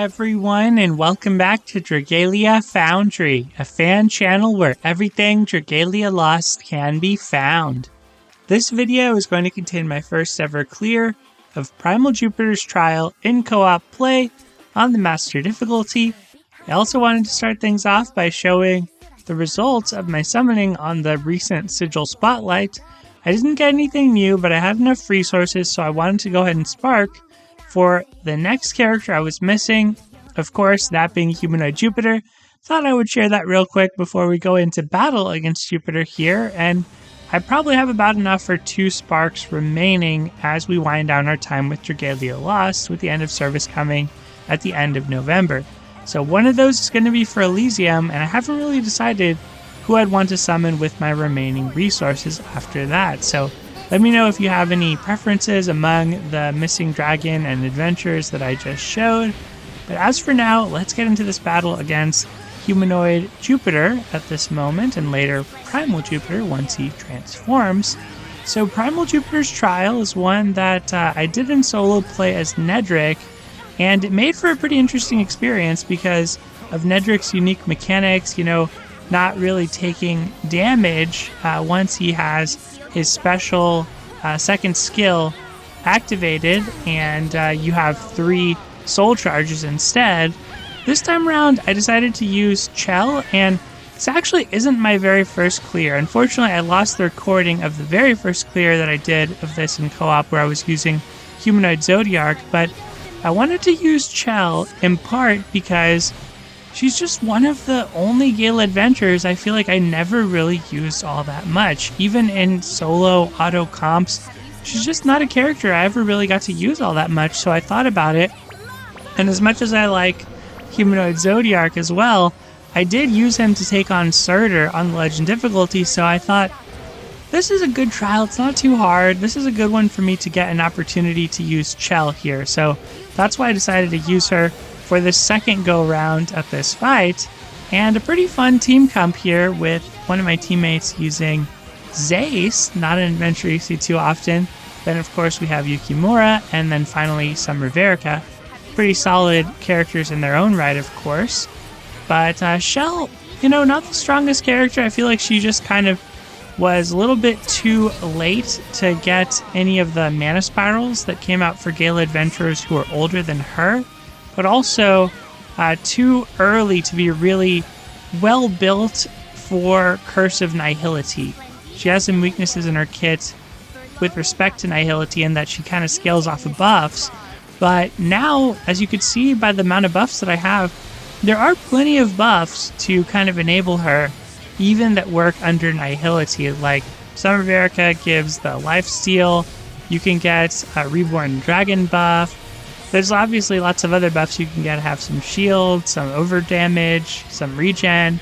everyone, and welcome back to Dragalia Foundry, a fan channel where everything Dragalia Lost can be found. This video is going to contain my first ever clear of Primal Jupiter's Trial in co-op play on the Master difficulty. I also wanted to start things off by showing the results of my summoning on the recent Sigil Spotlight. I didn't get anything new, but I had enough resources, so I wanted to go ahead and spark for the next character I was missing, of course, that being Humanoid Jupiter. Thought I would share that real quick before we go into battle against Jupiter here, and I probably have about enough for 2 sparks remaining as we wind down our time with Dragalia Lost, with the end of service coming at the end of November. So one of those is going to be for Elysium, and I haven't really decided who I'd want to summon with my remaining resources after that. So let me know if you have any preferences among the missing dragon and adventures that I just showed. But as for now, let's get into this battle against Humanoid Jupiter at this moment, and later Primal Jupiter once he transforms. So Primal Jupiter's Trial is one that I did in solo play as Nedrick, and it made for a pretty interesting experience because of Nedrick's unique mechanics, not really taking damage once he has his special second skill activated, and you have 3 soul charges instead. This time around, I decided to use Chell, and this actually isn't my very first clear. Unfortunately, I lost the recording of the very first clear that I did of this in co-op where I was using Humanoid Zodiark, but I wanted to use Chell in part because she's just one of the only Gale adventures I feel like I never really used all that much. Even in solo auto comps, she's just not a character I ever really got to use all that much, so I thought about it. And as much as I like Humanoid Zodiark as well, I did use him to take on Surtur on the Legend difficulty, so I thought, this is a good trial, it's not too hard, this is a good one for me to get an opportunity to use Chell here, so that's why I decided to use her for the second go-round at this fight, and a pretty fun team comp here with one of my teammates using Zace, not an adventure you see too often. Then of course we have Yukimura, and then finally Summer Verica. Pretty solid characters in their own right, of course. But Chell, not the strongest character. I feel like she just kind of was a little bit too late to get any of the mana spirals that came out for Gale adventurers who are older than her, but also too early to be really well built for Curse of Nihility. She has some weaknesses in her kit with respect to Nihility in that she kind of scales off of buffs, but now, as you could see by the amount of buffs that I have, there are plenty of buffs to kind of enable her, even that work under Nihility. Like Summer Verica gives the lifesteal, you can get a Reborn Dragon buff. There's obviously lots of other buffs you can get, have some shield, some over damage, some regen.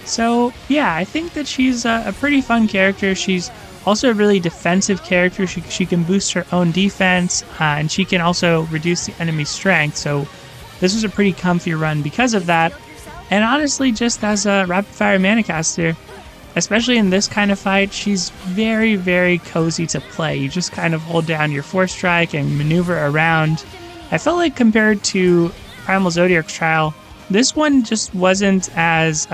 So yeah, I think that she's a pretty fun character. She's also a really defensive character. She can boost her own defense, and she can also reduce the enemy's strength. So this was a pretty comfy run because of that. And honestly, just as a rapid fire mana caster, especially in this kind of fight, she's very, very cozy to play. You just kind of hold down your Force Strike and maneuver around. I felt like compared to Primal Zodiark's Trial, this one just wasn't as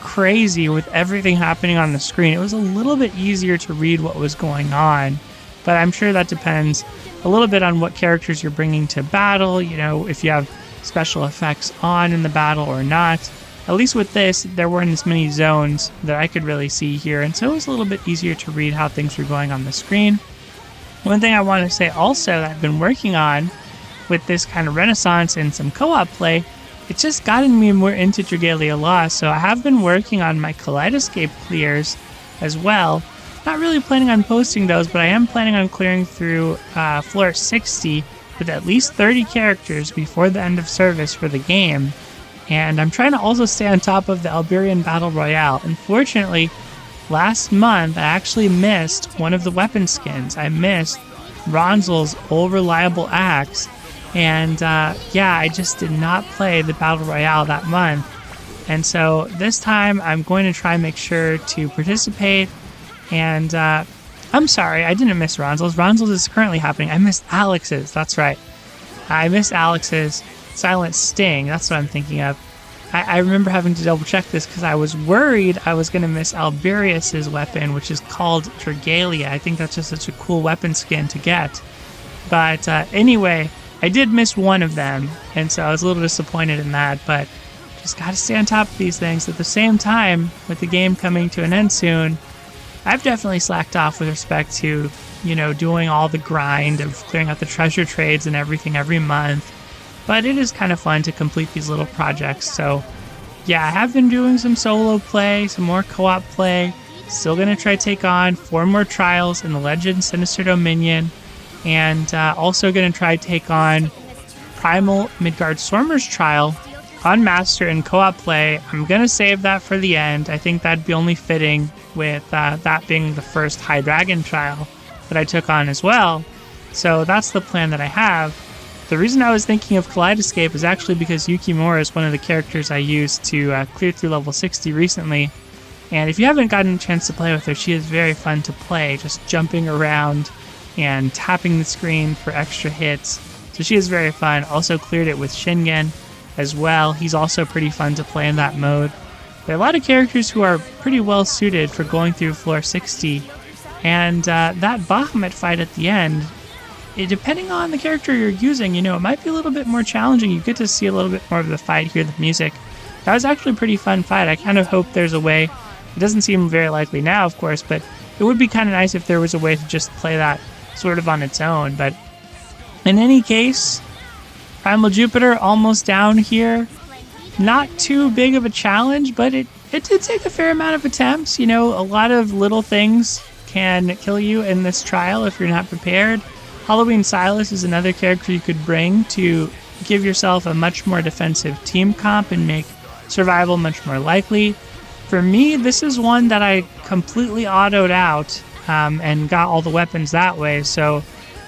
crazy with everything happening on the screen. It was a little bit easier to read what was going on, but I'm sure that depends a little bit on what characters you're bringing to battle, if you have special effects on in the battle or not. At least with this, there weren't as many zones that I could really see here, and so it was a little bit easier to read how things were going on the screen. One thing I want to say also that I've been working on with this kind of renaissance and some co-op play, it's just gotten me more into Dragalia Lost, so I have been working on my Kaleidoscape clears as well. Not really planning on posting those, but I am planning on clearing through floor 60 with at least 30 characters before the end of service for the game. And I'm trying to also stay on top of the Alberian Battle Royale. Unfortunately, last month I actually missed one of the weapon skins. I missed Ronzel's Old Reliable Axe. And I just did not play the Battle Royale that month. And so this time I'm going to try and make sure to participate. And I'm sorry, I didn't miss Ronzel's. Ronzel's is currently happening. I missed Alex's. That's right. I missed Alex's. Silent Sting, that's what I'm thinking of. I remember having to double check this because I was worried I was going to miss Alberius's weapon, which is called Dragalia. I think that's just such a cool weapon skin to get. But anyway, I did miss one of them, and so I was a little disappointed in that, but just got to stay on top of these things. At the same time, with the game coming to an end soon, I've definitely slacked off with respect to, you know, doing all the grind of clearing out the treasure trades and everything every month. But it is kind of fun to complete these little projects. So yeah, I have been doing some solo play, some more co-op play. Still going to try to take on 4 more trials in the Legend Sinister Dominion. And also going to try to take on Primal Midgard-Stormer's trial on Master and co-op play. I'm going to save that for the end. I think that'd be only fitting with that being the first High Dragon trial that I took on as well. So that's the plan that I have. The reason I was thinking of Kaleidoscape is actually because Yukimura is one of the characters I used to clear through level 60 recently. And if you haven't gotten a chance to play with her, she is very fun to play, just jumping around and tapping the screen for extra hits. So she is very fun. Also cleared it with Shingen as well. He's also pretty fun to play in that mode. There are a lot of characters who are pretty well suited for going through floor 60. And that Bahamut fight at the end, depending on the character you're using, you know, it might be a little bit more challenging. You get to see a little bit more of the fight, hear the music. That was actually a pretty fun fight. I kind of hope there's a way. It doesn't seem very likely now, of course, but it would be kind of nice if there was a way to just play that sort of on its own. But in any case, Primal Jupiter almost down here. Not too big of a challenge, but it did take a fair amount of attempts. You know, a lot of little things can kill you in this trial if you're not prepared. Halloween Silas is another character you could bring to give yourself a much more defensive team comp and make survival much more likely. For me, this is one that I completely autoed out and got all the weapons that way. So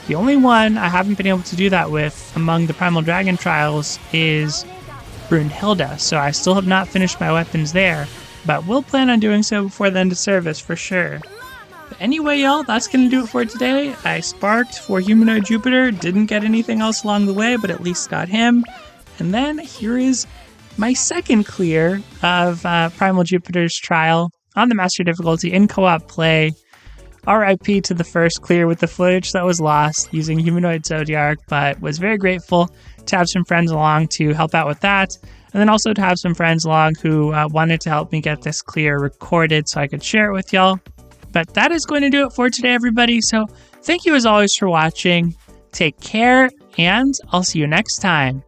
the only one I haven't been able to do that with among the Primal Dragon trials is Brunhilde. So I still have not finished my weapons there, but will plan on doing so before the end of service for sure. But anyway, y'all, that's going to do it for today. I sparked for Humanoid Jupiter, didn't get anything else along the way, but at least got him. And then here is my second clear of Primal Jupiter's trial on the Master difficulty in co-op play. RIP to the first clear with the footage that was lost using Humanoid Zodiac, but was very grateful to have some friends along to help out with that. And then also to have some friends along who wanted to help me get this clear recorded so I could share it with y'all. But that is going to do it for today, everybody. So thank you as always for watching. Take care, and I'll see you next time.